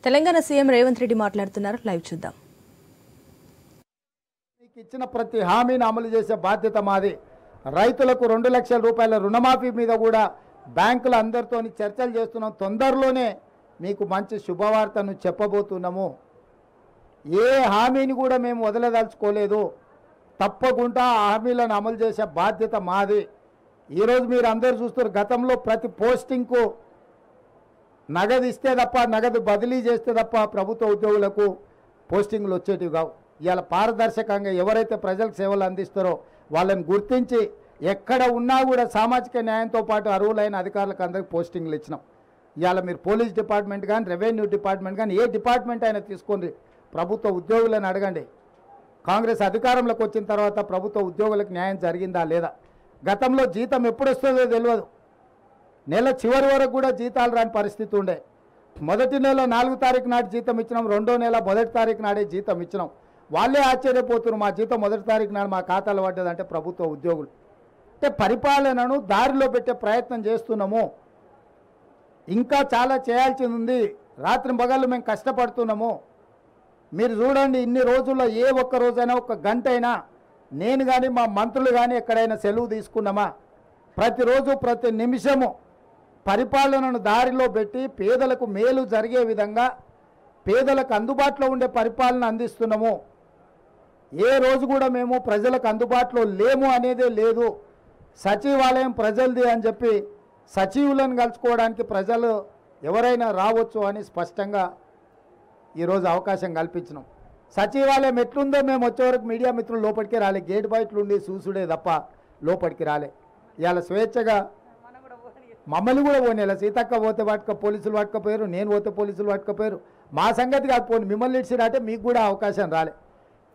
Telangana CM Revanth Reddy మాట్లాడుతున్నారు. Live చూద్దాం. ఇచ్చిన ప్రతి హామీని అమలు చేసే బాధ్యత మాది. రైతులకు 2 లక్షల రూపాయల రుణమాఫీ మీద కూడా బ్యాంకుల అందరితో చర్చలు చేస్తున్నాం. తొందరలోనే మీకు మంచి శుభవార్తను చెప్పబోతున్నాము. ఏ హామీని కూడా మేము వదలదలుచుకోలేదు. తప్పకుండా ఆ హామీలను అమలు చేసే బాధ్యత మాది. ఈరోజు మీరు అందరూ చూస్తారు, గతంలో ప్రతి పోస్టింగ్కు నగదు ఇస్తే తప్ప, నగదు బదిలీ చేస్తే తప్ప ప్రభుత్వ ఉద్యోగులకు పోస్టింగ్లు వచ్చేటివి కావు. ఇవాళ పారదర్శకంగా ఎవరైతే ప్రజలకు సేవలు అందిస్తారో వాళ్ళని గుర్తించి ఎక్కడ ఉన్నా కూడా సామాజిక న్యాయంతో పాటు అర్హులైన అధికారులకు అందరికీ పోస్టింగ్లు ఇచ్చినాం. ఇవాళ మీరు పోలీస్ డిపార్ట్మెంట్ కానీ, రెవెన్యూ డిపార్ట్మెంట్ కానీ, ఏ డిపార్ట్మెంట్ అయినా తీసుకోండి, ప్రభుత్వ ఉద్యోగులను అడగండి. కాంగ్రెస్ అధికారంలోకి వచ్చిన తర్వాత ప్రభుత్వ ఉద్యోగులకు న్యాయం జరిగిందా లేదా? గతంలో జీతం ఎప్పుడు వస్తుందో తెలియదు. నెల చివరి వరకు కూడా జీతాలు రాని పరిస్థితి ఉండే. మొదటి నెల 4వ తారీఖు నాటి జీతం ఇచ్చినాం, రెండో నెల 1వ తారీఖు నాడే జీతం ఇచ్చినాం. వాళ్ళే ఆశ్చర్యపోతున్నారు, మా జీతం 1వ తారీఖు నాడు మా ఖాతాలో పడ్డదంటే ప్రభుత్వ ఉద్యోగులు. అంటే పరిపాలనను దారిలో పెట్టే ప్రయత్నం చేస్తున్నాము. ఇంకా చాలా చేయాల్సింది ఉంది. రాత్రి పగళ్ళు మేము కష్టపడుతున్నాము. మీరు చూడండి, ఇన్ని రోజుల్లో ఏ ఒక్క రోజైనా ఒక గంట అయినా నేను కానీ మా మంత్రులు కానీ ఎక్కడైనా సెలవు తీసుకున్నామా? ప్రతిరోజు ప్రతి నిమిషము పరిపాలనను దారిలో పెట్టి పేదలకు మేలు జరిగే విధంగా పేదలకు అందుబాటులో ఉండే పరిపాలన అందిస్తున్నాము. ఏ రోజు కూడా మేము ప్రజలకు అందుబాటులో లేము అనేదే లేదు. సచివాలయం ప్రజలది అని చెప్పి సచివులను కలుసుకోవడానికి ప్రజలు ఎవరైనా రావచ్చు అని స్పష్టంగా ఈరోజు అవకాశం కల్పించినాం. సచివాలయం ఎట్లుందో మేము వచ్చేవరకు మీడియా మిత్రులు లోపలికి రాలే. గేట్ బయటలుండి చూసుడే తప్ప లోపలికి రాలే. ఇవాళ స్వేచ్ఛగా మమ్మల్ని కూడా పోనీలా. సీతక్క పోతే పట్టుక పోలీసులు పట్టుకపోయారు, నేను పోతే పోలీసులు పట్టుకపోయారు. మా సంగతి కాదు, పోనీ మిమ్మల్ని ఇచ్చినట్టే మీకు కూడా అవకాశం రాలే.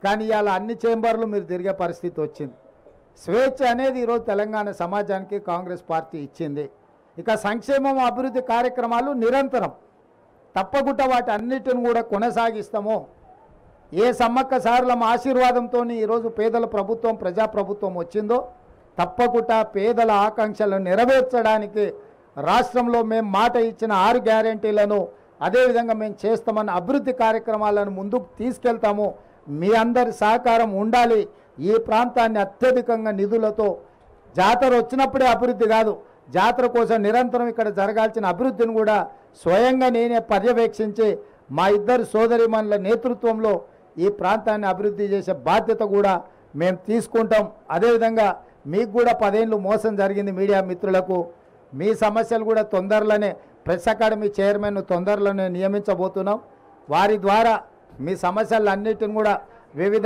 కానీ ఇవాళ అన్ని చేంబర్లు మీరు తిరిగే పరిస్థితి వచ్చింది. స్వేచ్ఛ అనేది ఈరోజు తెలంగాణ సమాజానికి కాంగ్రెస్ పార్టీ ఇచ్చింది. ఇక సంక్షేమం అభివృద్ధి కార్యక్రమాలు నిరంతరం తప్పకుండా వాటి అన్నిటిని కూడా కొనసాగిస్తాము. ఏ సమ్మక్క సారల ఆశీర్వాదంతో ఈరోజు పేదల ప్రభుత్వం, ప్రజాప్రభుత్వం వచ్చిందో తప్పకుండా పేదల ఆకాంక్షలను నెరవేర్చడానికి రాష్ట్రంలో మేము మాట ఇచ్చిన 6 గ్యారెంటీలను అదేవిధంగా మేము చేస్తామన్న అభివృద్ధి కార్యక్రమాలను ముందుకు తీసుకెళ్తాము. మీ అందరి సహకారం ఉండాలి. ఈ ప్రాంతాన్ని అత్యధికంగా నిధులతో జాతర వచ్చినప్పుడే అభివృద్ధి కాదు, జాతర కోసం నిరంతరం ఇక్కడ జరగాల్సిన అభివృద్ధిని కూడా స్వయంగా నేనే పర్యవేక్షించి మా ఇద్దరు సోదరిమణుల నేతృత్వంలో ఈ ప్రాంతాన్ని అభివృద్ధి చేసే బాధ్యత కూడా మేము తీసుకుంటాం. అదేవిధంగా మీకు కూడా 10 ఏళ్ళు మోసం జరిగింది మీడియా మిత్రులకు. మీ సమస్యలు కూడా తొందరలోనే ప్రెస్ అకాడమీ చైర్మన్ తొందరలోనే నియమించబోతున్నాం. వారి ద్వారా మీ సమస్యలన్నిటిని కూడా వివిధ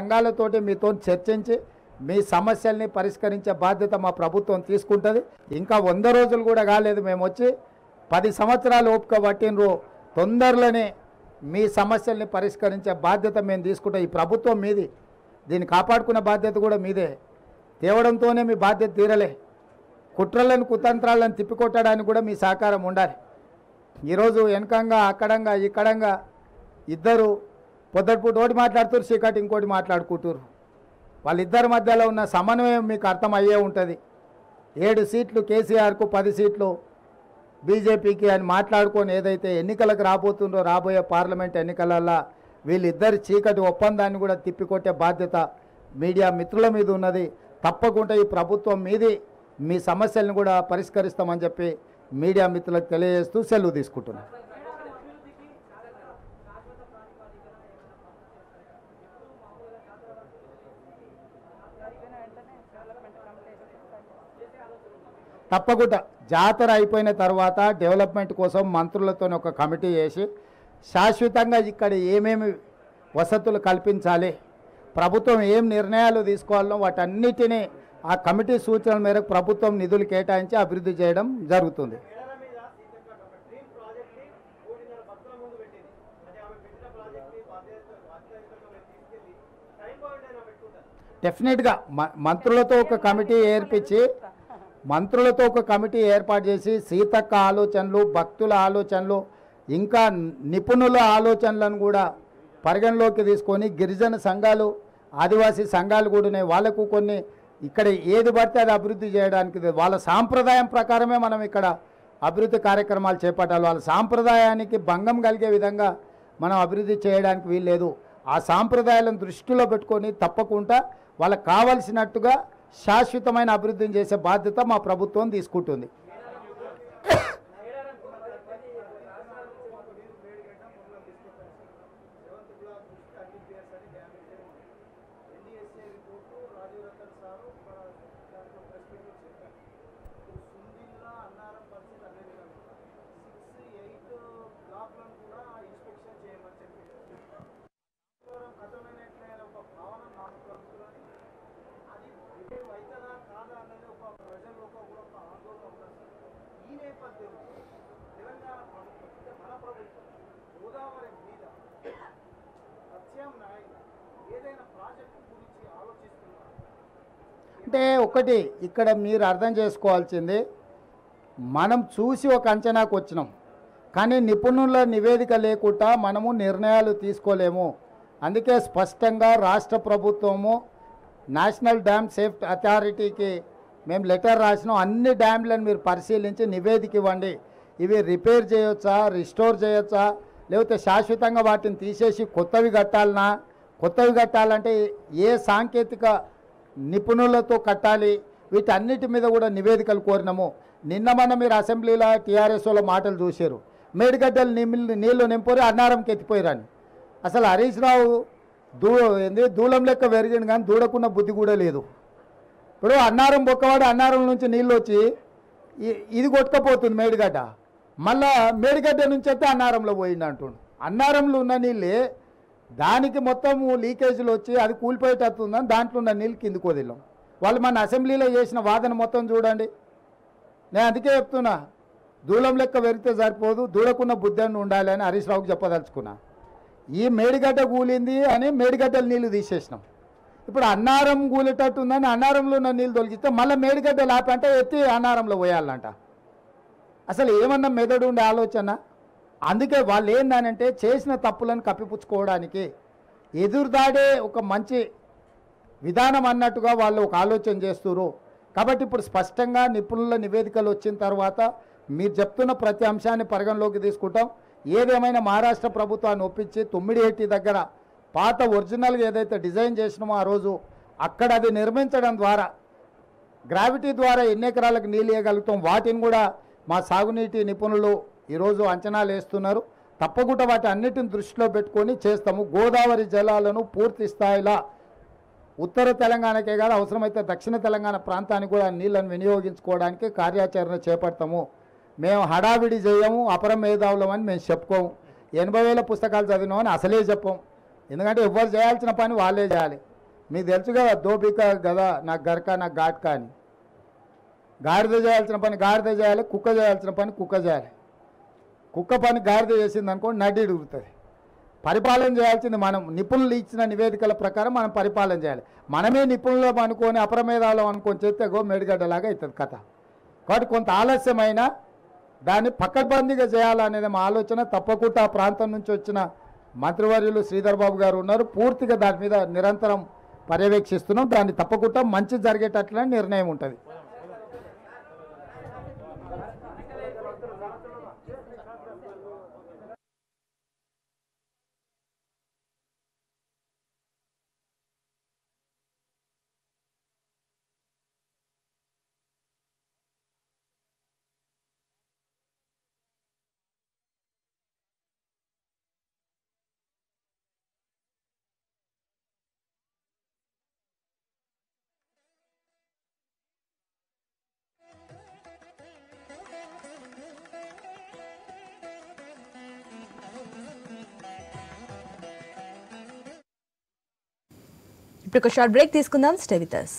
సంఘాలతోటి మీతో చర్చించి మీ సమస్యల్ని పరిష్కరించే బాధ్యత మా ప్రభుత్వం తీసుకుంటుంది. ఇంకా 100 రోజులు కూడా కాలేదు, మేము వచ్చి 10 సంవత్సరాలు ఓపిక పట్టినరు. తొందరలోనే మీ సమస్యల్ని పరిష్కరించే బాధ్యత మేము తీసుకుంటాం. ఈ ప్రభుత్వం మీది, దీన్ని కాపాడుకునే బాధ్యత కూడా మీదే. తేవడంతోనే మీ బాధ్యత తీరలే. కుట్రలను కుతంత్రాలను తిప్పికొట్టడానికి కూడా మీ సహకారం ఉండాలి. ఈరోజు వెనకంగా అక్కడంగా ఇక్కడంగా ఇద్దరు పొద్దుటిపూట ఒకటి మాట్లాడుతారు, చీకటి ఇంకోటి మాట్లాడుకుంటారు. వాళ్ళిద్దరి మధ్యలో ఉన్న సమన్వయం మీకు అర్థమయ్యే ఉంటుంది. 7 సీట్లు కేసీఆర్కు, 10 సీట్లు బీజేపీకి అని మాట్లాడుకొని ఏదైతే ఎన్నికలకు రాబోతుందో, రాబోయే పార్లమెంట్ ఎన్నికలల్లో వీళ్ళిద్దరి చీకటి ఒప్పందాన్ని కూడా తిప్పికొట్టే బాధ్యత మీడియా మిత్రుల మీద ఉన్నది. తప్పకుండా ఈ ప్రభుత్వం మీది, మీ సమస్యలను కూడా పరిష్కరిస్తామని చెప్పి మీడియా మిత్రులకు తెలియజేస్తూ సెలవు తీసుకుంటున్నాను. తప్పకుండా జాతర అయిపోయిన తర్వాత డెవలప్మెంట్ కోసం మంత్రులతో ఒక కమిటీ చేసి శాశ్వతంగా ఇక్కడ ఏమేమి వసతులు కల్పించాలి, ప్రభుత్వం ఏం నిర్ణయాలు తీసుకోవాలో వాటన్నిటినీ ఆ కమిటీ సూచనల మేరకు ప్రభుత్వం నిధులు కేటాయించి అభివృద్ధి చేయడం జరుగుతుంది. డెఫినెట్గా మంత్రులతో ఒక కమిటీ ఏర్పాటు చేసి సీతక్క ఆలోచనలు, భక్తుల ఆలోచనలు, ఇంకా నిపుణుల ఆలోచనలను కూడా పరిగణలోకి తీసుకొని గిరిజన సంఘాలు, ఆదివాసీ సంఘాలు కూడా ఉన్నాయి. వాళ్ళకు కొన్ని ఇక్కడ ఏది పడితే అది అభివృద్ధి చేయడానికి వాళ్ళ సాంప్రదాయం ప్రకారమే మనం ఇక్కడ అభివృద్ధి కార్యక్రమాలు చేపట్టాలి. వాళ్ళ సాంప్రదాయానికి భంగం కలిగే విధంగా మనం అభివృద్ధి చేయడానికి వీల్లేదు. ఆ సాంప్రదాయాలను దృష్టిలో పెట్టుకొని తప్పకుండా వాళ్ళకి కావలసినట్టుగా శాశ్వతమైన అభివృద్ధిని చేసే బాధ్యత మా ప్రభుత్వం తీసుకుంటుంది. అంటే ఒకటి ఇక్కడ మీరు అర్థం చేసుకోవాల్సింది, మనం చూసి ఒక అంచనాకు వచ్చినాం, కానీ నిపుణుల నివేదిక లేకుండా మనము నిర్ణయాలు తీసుకోలేము. అందుకే స్పష్టంగా రాష్ట్ర ప్రభుత్వము నేషనల్ డ్యామ్ సేఫ్టీ అథారిటీకి మేము లెటర్ రాసినాం. అన్ని డ్యామ్లను మీరు పరిశీలించి నివేదిక ఇవ్వండి. ఇవి రిపేర్ చేయొచ్చా, రిస్టోర్ చేయొచ్చా, లేకపోతే శాశ్వతంగా వాటిని తీసేసి కొత్తవి కట్టాలనా, కొత్తవి కట్టాలంటే ఏ సాంకేతిక నిపుణులతో కట్టాలి, వీటన్నిటి మీద కూడా నివేదికలు కోరినాము. నిన్న మన మీరు అసెంబ్లీలో టీఆర్ఎస్ వాళ్ళ మాటలు చూశారు. మేడిగడ్డలు నీళ్లు నింపరు, అన్నారంకి ఎత్తిపోయారని. అసలు హరీష్ రావు దూలం లెక్క పెరిగింది కానీ దూడకున్న బుద్ధి కూడా లేదు. ఇప్పుడు అన్నారం బొక్కవాడు అన్నారం నుంచి నీళ్ళు వచ్చి ఇది కొట్టుకపోతుంది మేడిగడ్డ, మళ్ళా మేడిగడ్డ నుంచి అయితే అన్నారంలో పోయింది అంటుండు. అన్నారంలో ఉన్న నీళ్ళే దానికి మొత్తం లీకేజీలు వచ్చి అది కూలిపోయేటట్టుందని దాంట్లో ఉన్న నీళ్ళు కిందికి వదిలాం. వాళ్ళు మన అసెంబ్లీలో చేసిన వాదన మొత్తం చూడండి. నేను అందుకే చెప్తున్నా, దూలం లెక్క పెరిగితే సరిపోదు, దూడకున్న బుద్ధి అని ఉండాలి అని హరీష్ రావుకి చెప్పదలుచుకున్నా. ఈ మేడిగడ్డ కూలింది అని మేడిగడ్డలు నీళ్లు తీసేసినాం. ఇప్పుడు అన్నారం కూలేటట్టు ఉందని అన్నారంలో ఉన్న నీళ్ళు తొలగిస్తే మళ్ళీ మేడిగడ్డ లాపంటే ఎత్తి అన్నారంలో పోయాలంట. అసలు ఏమన్నా మెదడు ఉండే ఆలోచన? అందుకే వాళ్ళు ఏందనంటే చేసిన తప్పులను కప్పిపుచ్చుకోవడానికి ఎదురుదాడే ఒక మంచి విధానం అన్నట్టుగా వాళ్ళు ఒక ఆలోచన చేస్తున్నారు. కాబట్టి ఇప్పుడు స్పష్టంగా నిపుణుల నివేదికలు వచ్చిన తర్వాత మీరు చెప్తున్న ప్రతి అంశాన్ని పరిగణలోకి తీసుకుంటాం. ఏదేమైనా మహారాష్ట్ర ప్రభుత్వాన్ని ఒప్పించి తుమ్మిడిహెట్టి దగ్గర పాత ఒరిజినల్గా ఏదైతే డిజైన్ చేసినామో ఆ రోజు అక్కడ అది నిర్మించడం ద్వారా గ్రావిటీ ద్వారా ఎన్ని ఎకరాలకు నీళ్ళు ఇవ్వగలుగుతాం, వాటిని కూడా మా సాగునీటి నిపుణులు ఈరోజు అంచనాలు వేస్తున్నారు. తప్పకుండా వాటి అన్నిటిని దృష్టిలో పెట్టుకొని చేస్తాము. గోదావరి జలాలను పూర్తి స్థాయిలో ఉత్తర తెలంగాణకే కాదు, అవసరమైతే దక్షిణ తెలంగాణ ప్రాంతానికి కూడా నీళ్ళను వినియోగించుకోవడానికి కార్యాచరణ చేపడతాము. మేము హడావిడి చేయము, అపర మేధావులం అని మేము చెప్పుకోము. 80,000 పుస్తకాలు చదివినామని అసలే చెప్పం. ఎందుకంటే ఎవరు చేయాల్సిన పని వాళ్ళే చేయాలి. మీకు తెలుసు కదా, దోపిక కదా నాకు గరక నాకు ఘాట్క అని. గాడిద చేయాల్సిన పని గాడిద చేయాలి, కుక్క చేయాల్సిన పని కుక్క చేయాలి. కుక్క పని గాడిద చేసింది అనుకోండి నడ్డి ఉడుగుతుంది. పరిపాలన చేయాల్సింది మనం. నిపుణులు ఇచ్చిన నివేదికల ప్రకారం మనం పరిపాలన చేయాలి. మనమే నిపుణులు అనుకొని అప్రమేధాలం అనుకొని చేస్తే మేడిగడ్డలాగా అవుతుంది కథ. కాబట్టి కొంత ఆలస్యమైన దాన్ని పక్కడ్బందీగా చేయాలనేది మా ఆలోచన. తప్పకుండా ఆ ప్రాంతం నుంచి వచ్చిన మంత్రివర్యులు శ్రీధర్ బాబు గారు ఉన్నారు, పూర్తిగా దాని మీద నిరంతరం పర్యవేక్షిస్తున్నాం. దాన్ని తప్పకుండా మంచి జరిగేటట్లనే నిర్ణయం ఉంటుంది. ఇప్పుడు ఒక షార్ట్ బ్రేక్ తీసుకుందాం. Stay with us.